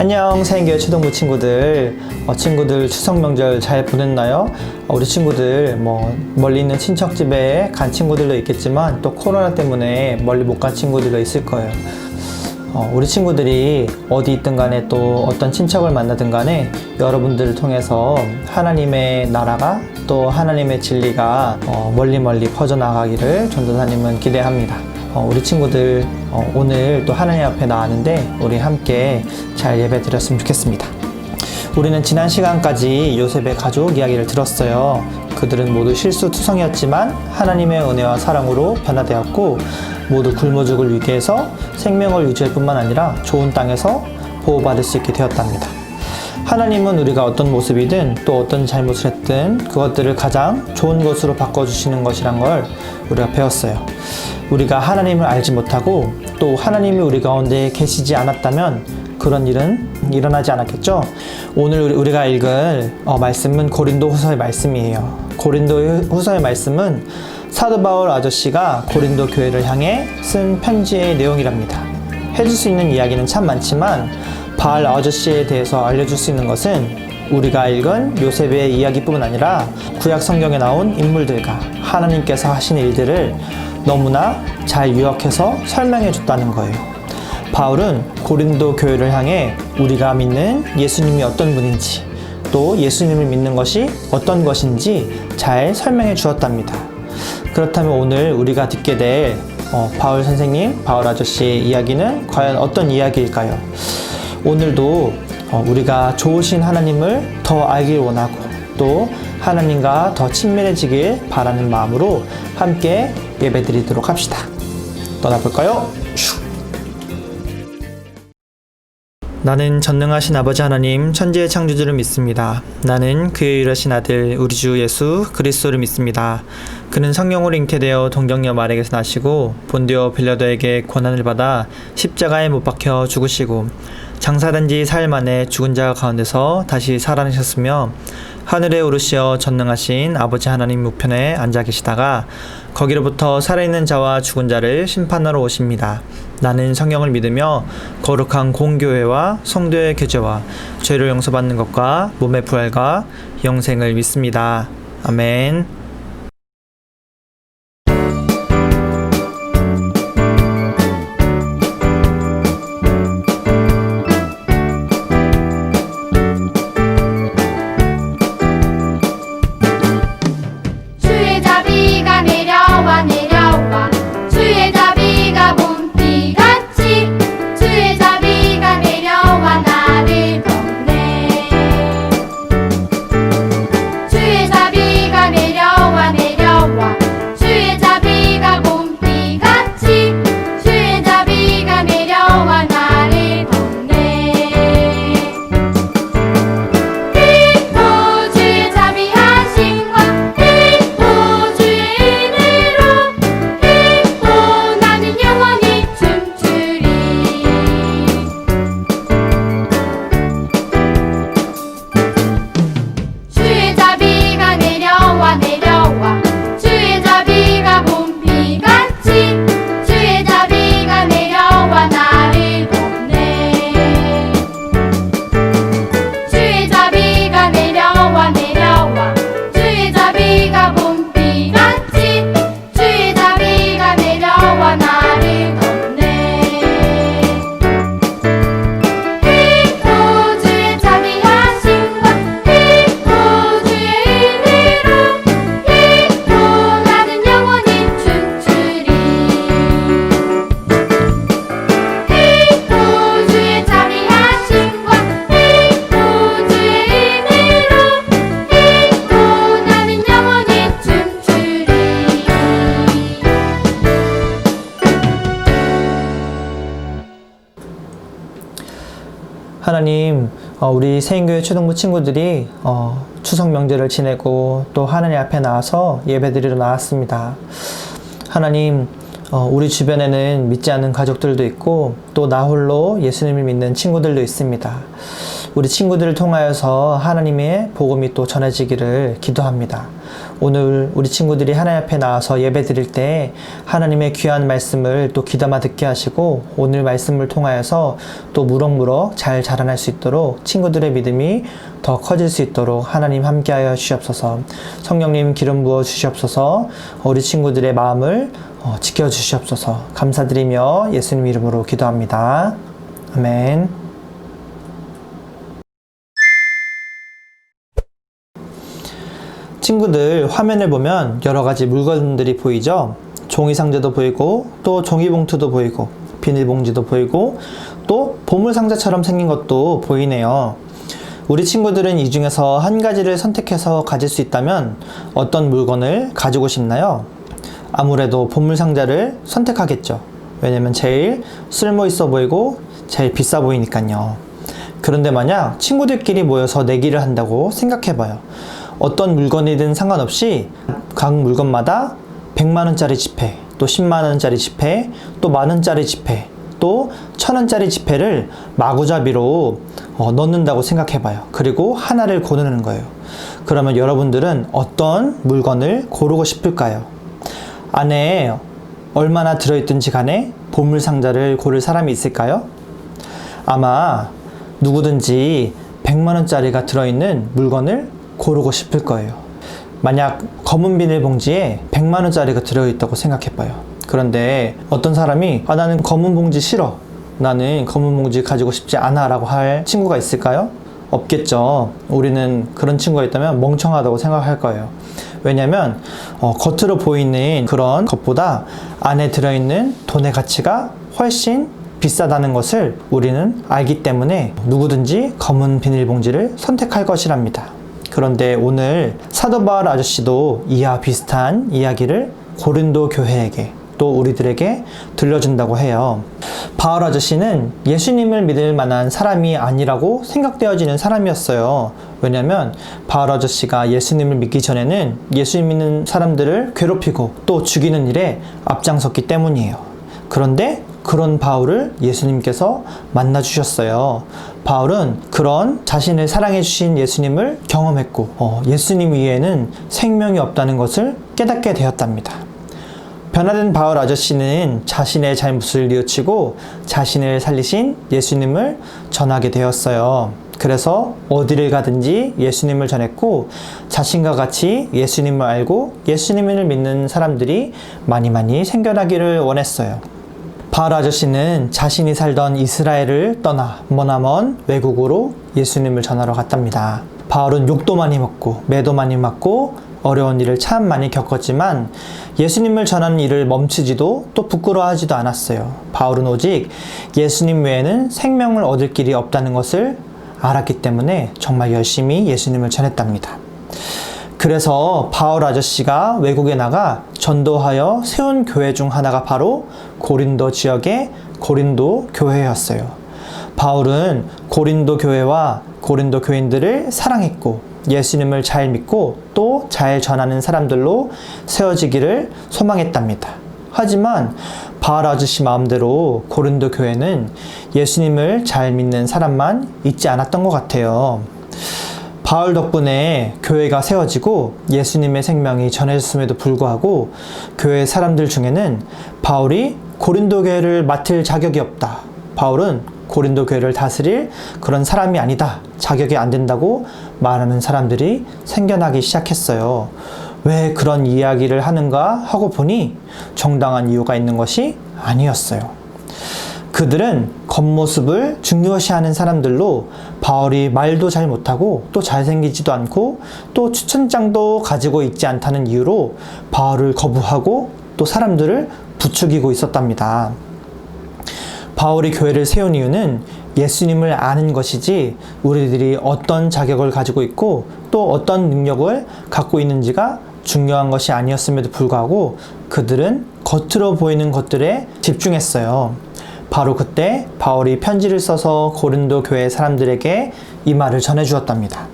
안녕 사인교회 초등부 친구들. 친구들 추석 명절 잘 보냈나요? 우리 친구들 멀리 있는 친척집에 간 친구들도 있겠지만 또 코로나 때문에 멀리 못 간 친구들도 있을 거예요. 우리 친구들이 어디 있든 간에 또 어떤 친척을 만나든 간에 여러분들을 통해서 하나님의 나라가 또 하나님의 진리가 멀리 퍼져나가기를 전도사님은 기대합니다. 우리 친구들 오늘 또 하나님 앞에 나왔는데 우리 함께 잘 예배 드렸으면 좋겠습니다. 우리는 지난 시간까지 요셉의 가족 이야기를 들었어요. 그들은 모두 실수투성이었지만 하나님의 은혜와 사랑으로 변화되었고 모두 굶어 죽을 위기에서 생명을 유지할 뿐만 아니라 좋은 땅에서 보호받을 수 있게 되었답니다. 하나님은 우리가 어떤 모습이든 또 어떤 잘못을 했든 그것들을 가장 좋은 것으로 바꿔주시는 것이란 걸 우리가 배웠어요. 우리가 하나님을 알지 못하고 또 하나님이 우리 가운데 계시지 않았다면 그런 일은 일어나지 않았겠죠? 오늘 우리가 읽을 말씀은 고린도 후서의 말씀이에요. 고린도 후서의 말씀은 사도 바울 아저씨가 고린도 교회를 향해 쓴 편지의 내용이랍니다. 해줄 수 있는 이야기는 참 많지만 바울 아저씨에 대해서 알려줄 수 있는 것은 우리가 읽은 요셉의 이야기뿐만 아니라 구약 성경에 나온 인물들과 하나님께서 하신 일들을 너무나 잘 요약해서 설명해 줬다는 거예요. 바울은 고린도 교회를 향해 우리가 믿는 예수님이 어떤 분인지 또 예수님을 믿는 것이 어떤 것인지 잘 설명해 주었답니다. 그렇다면 오늘 우리가 듣게 될 바울 선생님, 바울 아저씨의 이야기는 과연 어떤 이야기일까요? 오늘도 우리가 좋으신 하나님을 더 알길 원하고 또 하나님과 더 친밀해지길 바라는 마음으로 함께 예배드리도록 합시다. 떠나볼까요? 나는 전능하신 아버지 하나님 천지의 창조주를 믿습니다. 나는 그의 유일하신 아들 우리 주 예수 그리스도를 믿습니다. 그는 성령으로 잉태되어 동정녀 마리아에게서 나시고 본디오 빌라도에게 고난을 받아 십자가에 못 박혀 죽으시고 장사된 지 사흘 만에 죽은 자 가운데서 다시 살아나셨으며 하늘에 오르시어 전능하신 아버지 하나님 우편에 앉아 계시다가 거기로부터 살아있는 자와 죽은 자를 심판하러 오십니다. 나는 성령을 믿으며 거룩한 공교회와 성도의 교제와 죄를 용서받는 것과 몸의 부활과 영생을 믿습니다. 아멘. 하나님, 우리 세인교회 초등부 친구들이 추석 명절을 지내고 또 하나님 앞에 나와서 예배드리러 나왔습니다. 하나님, 우리 주변에는 믿지 않는 가족들도 있고 또 나 홀로 예수님을 믿는 친구들도 있습니다. 우리 친구들을 통하여서 하나님의 복음이 또 전해지기를 기도합니다. 오늘 우리 친구들이 하나님 앞에 나와서 예배 드릴 때 하나님의 귀한 말씀을 또 귀담아 듣게 하시고 오늘 말씀을 통하여서 또 무럭무럭 잘 자라날 수 있도록 친구들의 믿음이 더 커질 수 있도록 하나님 함께하여 주시옵소서. 성령님 기름 부어 주시옵소서. 우리 친구들의 마음을 지켜주시옵소서. 감사드리며 예수님 이름으로 기도합니다. 아멘. 친구들 화면을 보면 여러 가지 물건들이 보이죠? 종이 상자도 보이고 또 종이 봉투도 보이고 비닐봉지도 보이고 또 보물 상자처럼 생긴 것도 보이네요. 우리 친구들은 이 중에서 한 가지를 선택해서 가질 수 있다면 어떤 물건을 가지고 싶나요? 아무래도 보물 상자를 선택하겠죠. 왜냐면 제일 쓸모 있어 보이고 제일 비싸 보이니까요. 그런데 만약 친구들끼리 모여서 내기를 한다고 생각해봐요. 어떤 물건이든 상관없이 각 물건마다 100만원짜리 지폐, 또 10만원짜리 지폐, 또 만원짜리 지폐, 또 1000원짜리 지폐를 마구잡이로 넣는다고 생각해봐요. 그리고 하나를 고르는 거예요. 그러면 여러분들은 어떤 물건을 고르고 싶을까요? 안에 얼마나 들어있든지 간에 보물상자를 고를 사람이 있을까요? 아마 누구든지 100만원짜리가 들어있는 물건을 고르고 싶을 거예요. 만약 검은 비닐봉지에 100만원짜리가 들어있다고 생각해봐요. 그런데 어떤 사람이 나는 검은 봉지 싫어, 나는 검은 봉지 가지고 싶지 않아 라고 할 친구가 있을까요? 없겠죠. 우리는 그런 친구가 있다면 멍청하다고 생각할 거예요. 왜냐면 겉으로 보이는 그런 것보다 안에 들어있는 돈의 가치가 훨씬 비싸다는 것을 우리는 알기 때문에 누구든지 검은 비닐봉지를 선택할 것이랍니다. 그런데 오늘 사도 바울 아저씨도 이와 비슷한 이야기를 고린도 교회에게 또 우리들에게 들려준다고 해요. 바울 아저씨는 예수님을 믿을 만한 사람이 아니라고 생각되어지는 사람이었어요. 왜냐면 바울 아저씨가 예수님을 믿기 전에는 예수님 믿는 사람들을 괴롭히고 또 죽이는 일에 앞장섰기 때문이에요. 그런데 그런 바울을 예수님께서 만나주셨어요. 바울은 그런 자신을 사랑해 주신 예수님을 경험했고 예수님 위에는 생명이 없다는 것을 깨닫게 되었답니다. 변화된 바울 아저씨는 자신의 잘못을 뉘우치고 자신을 살리신 예수님을 전하게 되었어요. 그래서 어디를 가든지 예수님을 전했고 자신과 같이 예수님을 알고 예수님을 믿는 사람들이 많이 생겨나기를 원했어요. 바울 아저씨는 자신이 살던 이스라엘을 떠나 머나먼 외국으로 예수님을 전하러 갔답니다. 바울은 욕도 많이 먹고 매도 많이 맞고 어려운 일을 참 많이 겪었지만 예수님을 전하는 일을 멈추지도 또 부끄러워하지도 않았어요. 바울은 오직 예수님 외에는 생명을 얻을 길이 없다는 것을 알았기 때문에 정말 열심히 예수님을 전했답니다. 그래서 바울 아저씨가 외국에 나가 전도하여 세운 교회 중 하나가 바로 고린도 지역의 고린도 교회였어요. 바울은 고린도 교회와 고린도 교인들을 사랑했고 예수님을 잘 믿고 또 잘 전하는 사람들로 세워지기를 소망했답니다. 하지만 바울 아저씨 마음대로 고린도 교회는 예수님을 잘 믿는 사람만 있지 않았던 것 같아요. 바울 덕분에 교회가 세워지고 예수님의 생명이 전해졌음에도 불구하고 교회 사람들 중에는 바울이 고린도 교회를 맡을 자격이 없다, 바울은 고린도 교회를 다스릴 그런 사람이 아니다, 자격이 안 된다고 말하는 사람들이 생겨나기 시작했어요. 왜 그런 이야기를 하는가 하고 보니 정당한 이유가 있는 것이 아니었어요. 그들은 겉모습을 중요시하는 사람들로 바울이 말도 잘 못하고 또 잘생기지도 않고 또 추천장도 가지고 있지 않다는 이유로 바울을 거부하고 또 사람들을 부추기고 있었답니다. 바울이 교회를 세운 이유는 예수님을 아는 것이지 우리들이 어떤 자격을 가지고 있고 또 어떤 능력을 갖고 있는지가 중요한 것이 아니었음에도 불구하고 그들은 겉으로 보이는 것들에 집중했어요. 바로 그때 바울이 편지를 써서 고린도 교회 사람들에게 이 말을 전해주었답니다.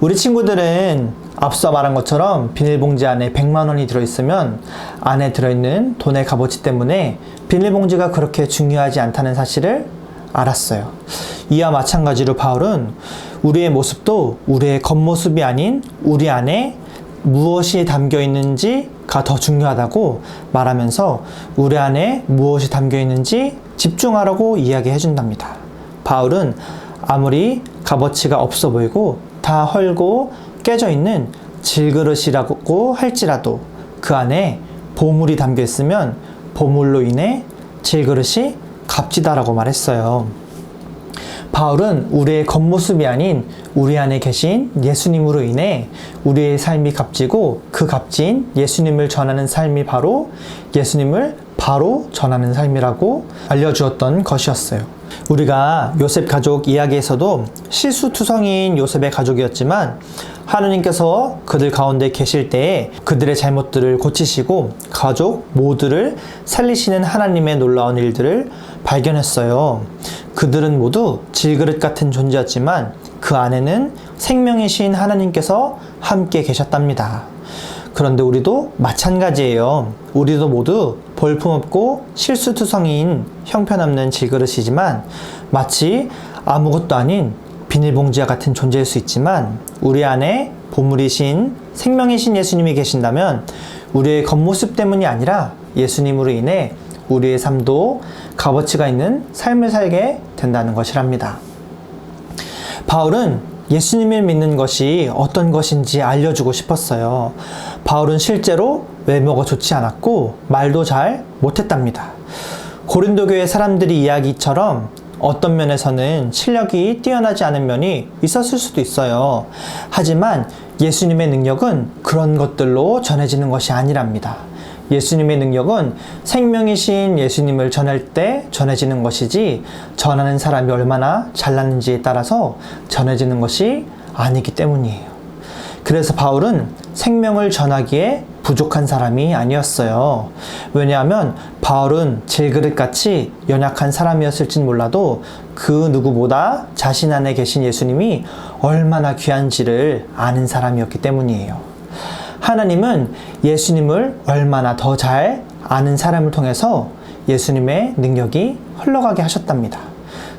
우리 친구들은 앞서 말한 것처럼 비닐봉지 안에 100만 원이 들어있으면 안에 들어있는 돈의 값어치 때문에 비닐봉지가 그렇게 중요하지 않다는 사실을 알았어요. 이와 마찬가지로 바울은 우리의 모습도 우리의 겉모습이 아닌 우리 안에 무엇이 담겨 있는지가 더 중요하다고 말하면서 우리 안에 무엇이 담겨 있는지 집중하라고 이야기해 준답니다. 바울은 아무리 값어치가 없어 보이고 다 헐고 깨져 있는 질그릇이라고 할지라도 그 안에 보물이 담겨 있으면 보물로 인해 질그릇이 값지다라고 말했어요. 바울은 우리의 겉모습이 아닌 우리 안에 계신 예수님으로 인해 우리의 삶이 값지고 그 값진 예수님을 전하는 삶이 바로 예수님을 바로 전하는 삶이라고 알려주었던 것이었어요. 우리가 요셉 가족 이야기에서도 실수투성이인 요셉의 가족이었지만 하느님께서 그들 가운데 계실 때에 그들의 잘못들을 고치시고 가족 모두를 살리시는 하나님의 놀라운 일들을 발견했어요. 그들은 모두 질그릇 같은 존재였지만 그 안에는 생명이신 하나님께서 함께 계셨답니다. 그런데 우리도 마찬가지예요. 우리도 모두 볼품없고 실수투성이인 형편없는 질그릇이지만 마치 아무것도 아닌 비닐봉지와 같은 존재일 수 있지만 우리 안에 보물이신 생명이신 예수님이 계신다면 우리의 겉모습 때문이 아니라 예수님으로 인해 우리의 삶도 값어치가 있는 삶을 살게 된다는 것이랍니다. 바울은 예수님을 믿는 것이 어떤 것인지 알려주고 싶었어요. 바울은 실제로 외모가 좋지 않았고 말도 잘 못했답니다. 고린도 교회 사람들이 이야기처럼 어떤 면에서는 실력이 뛰어나지 않은 면이 있었을 수도 있어요. 하지만 예수님의 능력은 그런 것들로 전해지는 것이 아니랍니다. 예수님의 능력은 생명이신 예수님을 전할 때 전해지는 것이지 전하는 사람이 얼마나 잘났는지에 따라서 전해지는 것이 아니기 때문이에요. 그래서 바울은 생명을 전하기에 부족한 사람이 아니었어요. 왜냐하면 바울은 질그릇같이 연약한 사람이었을진 몰라도 그 누구보다 자신 안에 계신 예수님이 얼마나 귀한지를 아는 사람이었기 때문이에요. 하나님은 예수님을 얼마나 더 잘 아는 사람을 통해서 예수님의 능력이 흘러가게 하셨답니다.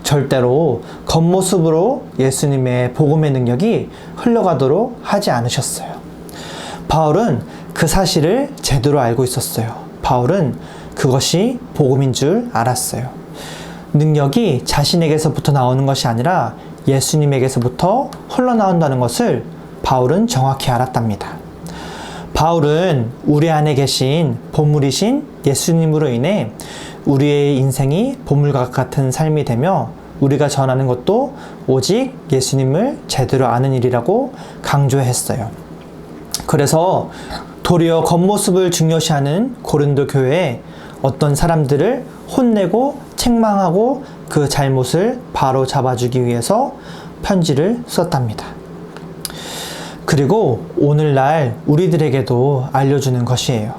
절대로 겉모습으로 예수님의 복음의 능력이 흘러가도록 하지 않으셨어요. 바울은 그 사실을 제대로 알고 있었어요. 바울은 그것이 복음인 줄 알았어요. 능력이 자신에게서부터 나오는 것이 아니라 예수님에게서부터 흘러나온다는 것을 바울은 정확히 알았답니다. 바울은 우리 안에 계신 보물이신 예수님으로 인해 우리의 인생이 보물과 같은 삶이 되며 우리가 전하는 것도 오직 예수님을 제대로 아는 일이라고 강조했어요. 그래서 도리어 겉모습을 중요시하는 고린도 교회에 어떤 사람들을 혼내고 책망하고 그 잘못을 바로 잡아주기 위해서 편지를 썼답니다. 그리고 오늘날 우리들에게도 알려주는 것이에요.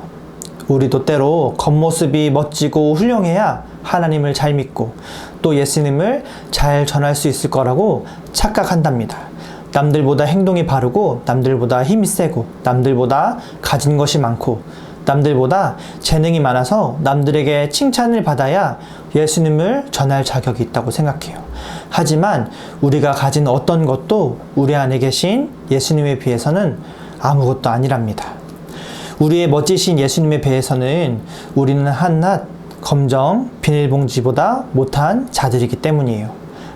우리도 때로 겉모습이 멋지고 훌륭해야 하나님을 잘 믿고 또 예수님을 잘 전할 수 있을 거라고 착각한답니다. 남들보다 행동이 바르고 남들보다 힘이 세고 남들보다 가진 것이 많고 남들보다 재능이 많아서 남들에게 칭찬을 받아야 예수님을 전할 자격이 있다고 생각해요. 하지만 우리가 가진 어떤 것도 우리 안에 계신 예수님에 비해서는 아무것도 아니랍니다. 우리의 멋지신 예수님에 비해서는 우리는 한낱 검정 비닐봉지보다 못한 자들이기 때문이에요.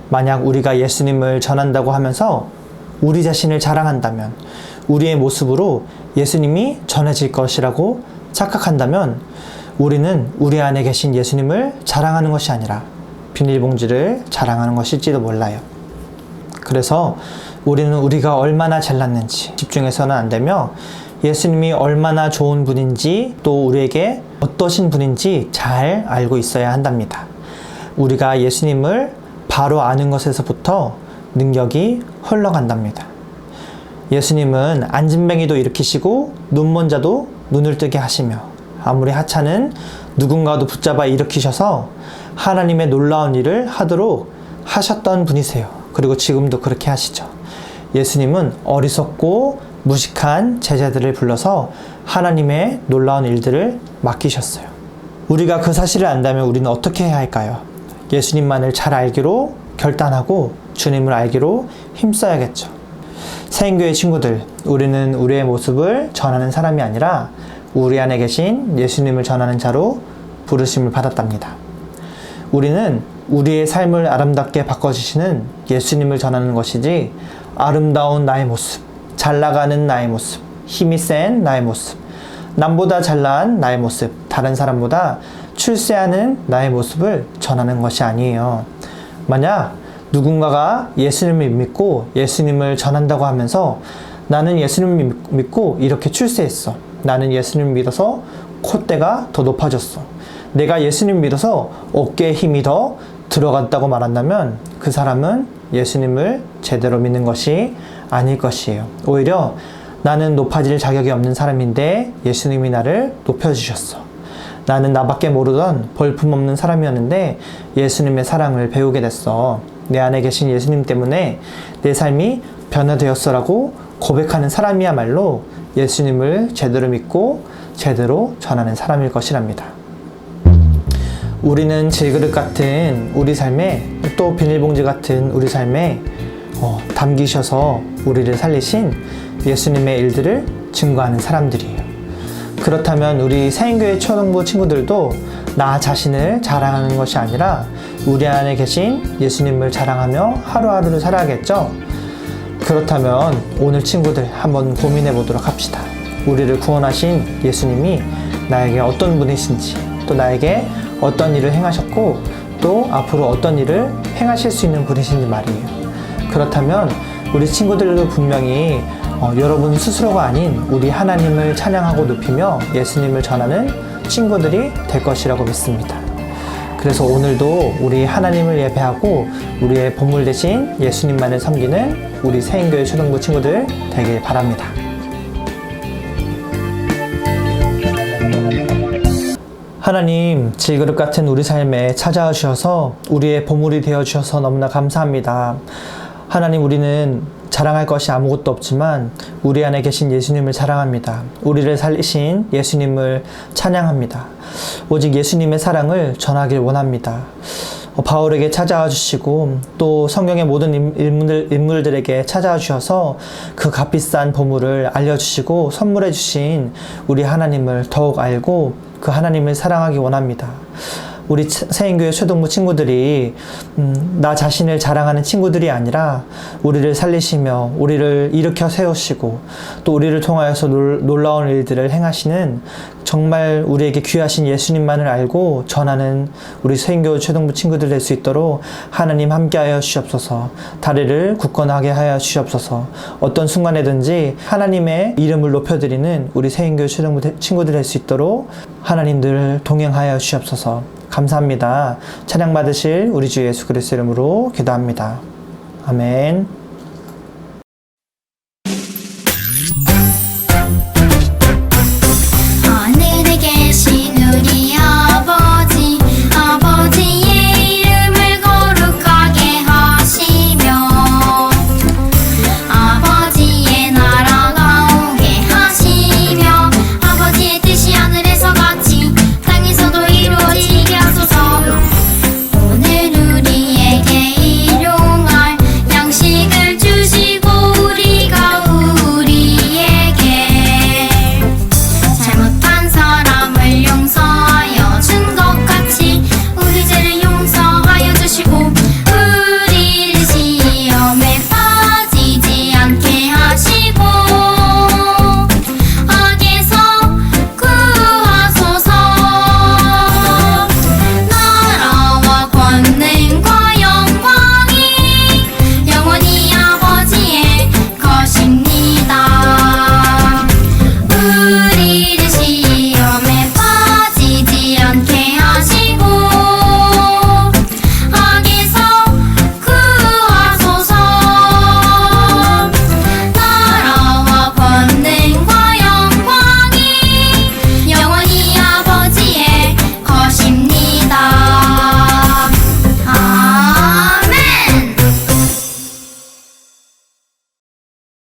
만약 우리가 예수님을 전한다고 하면서 우리 자신을 자랑한다면 우리의 모습으로 예수님이 전해질 것이라고 착각한다면 우리는 우리 안에 계신 예수님을 자랑하는 것이 아니라 비닐봉지를 자랑하는 것일지도 몰라요. 그래서 우리는 우리가 얼마나 잘났는지 집중해서는 안 되며 예수님이 얼마나 좋은 분인지 또 우리에게 어떠신 분인지 잘 알고 있어야 한답니다. 우리가 예수님을 바로 아는 것에서부터 능력이 흘러간답니다. 예수님은 안진뱅이도 일으키시고 눈먼 자도 눈을 뜨게 하시며 아무리 하찮은 누군가도 붙잡아 일으키셔서 하나님의 놀라운 일을 하도록 하셨던 분이세요. 그리고 지금도 그렇게 하시죠. 예수님은 어리석고 무식한 제자들을 불러서 하나님의 놀라운 일들을 맡기셨어요. 우리가 그 사실을 안다면 우리는 어떻게 해야 할까요? 예수님만을 잘 알기로 결단하고 주님을 알기로 힘써야겠죠. 새인교회 친구들, 우리는 우리의 모습을 전하는 사람이 아니라 우리 안에 계신 예수님을 전하는 자로 부르심을 받았답니다. 우리는 우리의 삶을 아름답게 바꿔주시는 예수님을 전하는 것이지 아름다운 나의 모습, 잘 나가는 나의 모습, 힘이 센 나의 모습, 남보다 잘난 나의 모습, 다른 사람보다 출세하는 나의 모습을 전하는 것이 아니에요. 만약 누군가가 예수님을 믿고 예수님을 전한다고 하면서 나는 예수님을 믿고 이렇게 출세했어. 나는 예수님을 믿어서 콧대가 더 높아졌어. 내가 예수님을 믿어서 어깨에 힘이 더 들어갔다고 말한다면 그 사람은 예수님을 제대로 믿는 것이 아닐 것이에요. 오히려 나는 높아질 자격이 없는 사람인데 예수님이 나를 높여주셨어. 나는 나밖에 모르던 볼품없는 사람이었는데 예수님의 사랑을 배우게 됐어. 내 안에 계신 예수님 때문에 내 삶이 변화되었어라고 고백하는 사람이야말로 예수님을 제대로 믿고 제대로 전하는 사람일 것이랍니다. 우리는 질그릇 같은 우리 삶에 또 비닐봉지 같은 우리 삶에 담기셔서 우리를 살리신 예수님의 일들을 증거하는 사람들이에요. 그렇다면 우리 새인교회 초등부 친구들도 나 자신을 자랑하는 것이 아니라 우리 안에 계신 예수님을 자랑하며 하루하루를 살아야겠죠? 그렇다면 오늘 친구들 한번 고민해 보도록 합시다. 우리를 구원하신 예수님이 나에게 어떤 분이신지, 또 나에게 어떤 일을 행하셨고 또 앞으로 어떤 일을 행하실 수 있는 분이신지 말이에요. 그렇다면 우리 친구들도 분명히 여러분 스스로가 아닌 우리 하나님을 찬양하고 높이며 예수님을 전하는 친구들이 될 것이라고 믿습니다. 그래서 오늘도 우리 하나님을 예배하고 우리의 보물 대신 예수님만을 섬기는 우리 새인교회 초등부 친구들 되길 바랍니다. 하나님, 질그릇 같은 우리 삶에 찾아와 주셔서 우리의 보물이 되어 주셔서 너무나 감사합니다. 하나님, 우리는 자랑할 것이 아무것도 없지만 우리 안에 계신 예수님을 자랑합니다. 우리를 살리신 예수님을 찬양합니다. 오직 예수님의 사랑을 전하길 원합니다. 바울에게 찾아와 주시고 또 성경의 모든 인물들에게 찾아와 주셔서 그 값비싼 보물을 알려주시고 선물해 주신 우리 하나님을 더욱 알고 그 하나님을 사랑하기 원합니다. 우리 새인교회 초등부 친구들이 나 자신을 자랑하는 친구들이 아니라 우리를 살리시며 우리를 일으켜 세우시고 또 우리를 통하여서 놀라운 일들을 행하시는 정말 우리에게 귀하신 예수님만을 알고 전하는 우리 새인교회 초등부 친구들 될 수 있도록 하나님 함께하여 주시옵소서. 다리를 굳건하게 하여 주시옵소서. 어떤 순간에든지 하나님의 이름을 높여드리는 우리 새인교회 초등부 친구들 될 수 있도록 하나님들 동행하여 주시옵소서. 감사합니다. 찬양 받으실 우리 주 예수 그리스도 이름으로 기도합니다. 아멘.